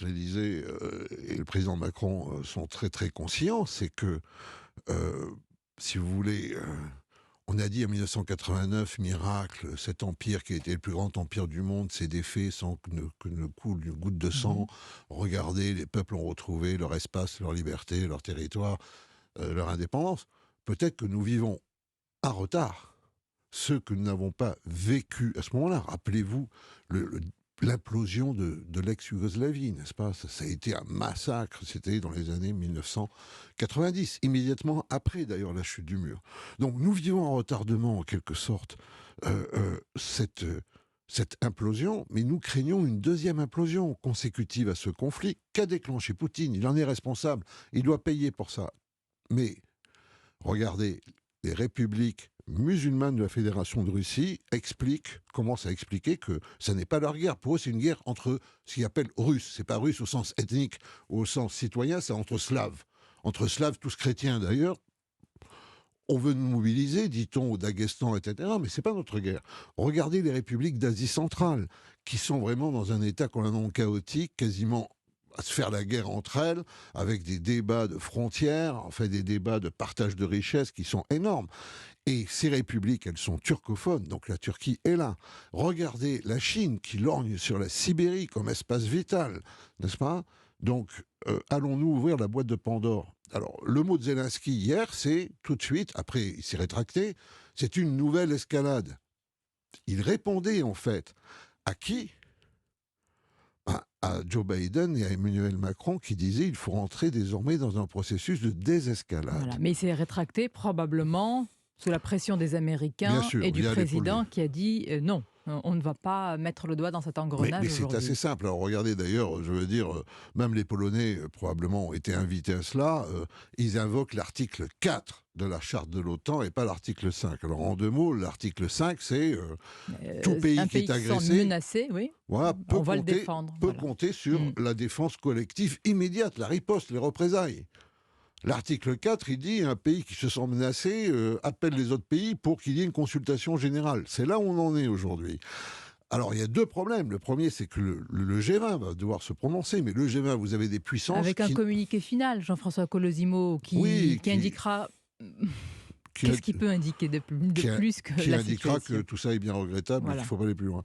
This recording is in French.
l'Élysée et le président Macron sont très très conscients, c'est que, si vous voulez, on a dit en 1989, miracle, cet empire qui a été le plus grand empire du monde s'est défait sans que ne coule une goutte de Mmh. sang. Regardez, les peuples ont retrouvé leur espace, leur liberté, leur territoire, leur indépendance. Peut-être que nous vivons un retard, ceux que nous n'avons pas vécu à ce moment-là. Rappelez-vous le- le- l'implosion de l'ex-Yougoslavie, n'est-ce pas? Ça a été un massacre, c'était dans les années 1990, immédiatement après d'ailleurs la chute du mur. Donc nous vivons en retardement en quelque sorte cette implosion, mais nous craignons une deuxième implosion consécutive à ce conflit qu'a déclenché Poutine. Il en est responsable, il doit payer pour ça. Mais regardez, les républiques musulmanes de la Fédération de Russie commencent à expliquer que ça n'est pas leur guerre. Pour eux, c'est une guerre entre ce qu'ils appellent russes. C'est pas russe au sens ethnique ou au sens citoyen, c'est entre slaves. Entre slaves, tous chrétiens d'ailleurs. On veut nous mobiliser, dit-on, au Daghestan, etc. Mais c'est pas notre guerre. Regardez les républiques d'Asie centrale, qui sont vraiment dans un état qu'on a nom chaotique, quasiment à se faire la guerre entre elles, avec des débats de frontières, en fait des débats de partage de richesses qui sont énormes. Et ces républiques, elles sont turcophones, donc la Turquie est là. Regardez la Chine qui lorgne sur la Sibérie comme espace vital, n'est-ce pas? Donc, allons-nous ouvrir la boîte de Pandore? Alors, le mot de Zelensky hier, c'est tout de suite, après il s'est rétracté, c'est une nouvelle escalade. Il répondait en fait à qui? À Joe Biden et à Emmanuel Macron qui disaient il faut rentrer désormais dans un processus de Voilà, désescalade. mais il s'est rétracté probablement sous la pression des Bien Américains et sûr, du via l'épaule. président qui a dit, «Non, on ne va pas mettre le doigt dans cet Mais engrenage c'est assez aujourd'hui». simple. Alors regardez d'ailleurs, je veux dire, même les Polonais probablement ont été invités à cela. Ils invoquent l'article 4 de la charte de l'OTAN et pas l'article 5. Alors en deux mots, l'article 5, c'est tout pays Un qui est pays qui se sent agressé, menacé, oui, voilà, on va le défendre, peut voilà. compter sur Mmh. la défense collective immédiate, la riposte, les représailles. L'article 4, il dit un pays qui se sent menacé appelle les autres pays pour qu'il y ait une consultation générale. C'est là où on en est aujourd'hui. Alors, il y a deux problèmes. Le premier, c'est que le G20 va devoir se prononcer, mais le G20, vous avez des puissances Avec un qui... communiqué final, Jean-François Colosimo, Oui, qui indiquera qui, qu'est-ce qui peut indiquer de qui, plus que qui la indiquera que situation. tout ça est bien regrettable et qu'il ne Voilà. faut pas aller plus loin.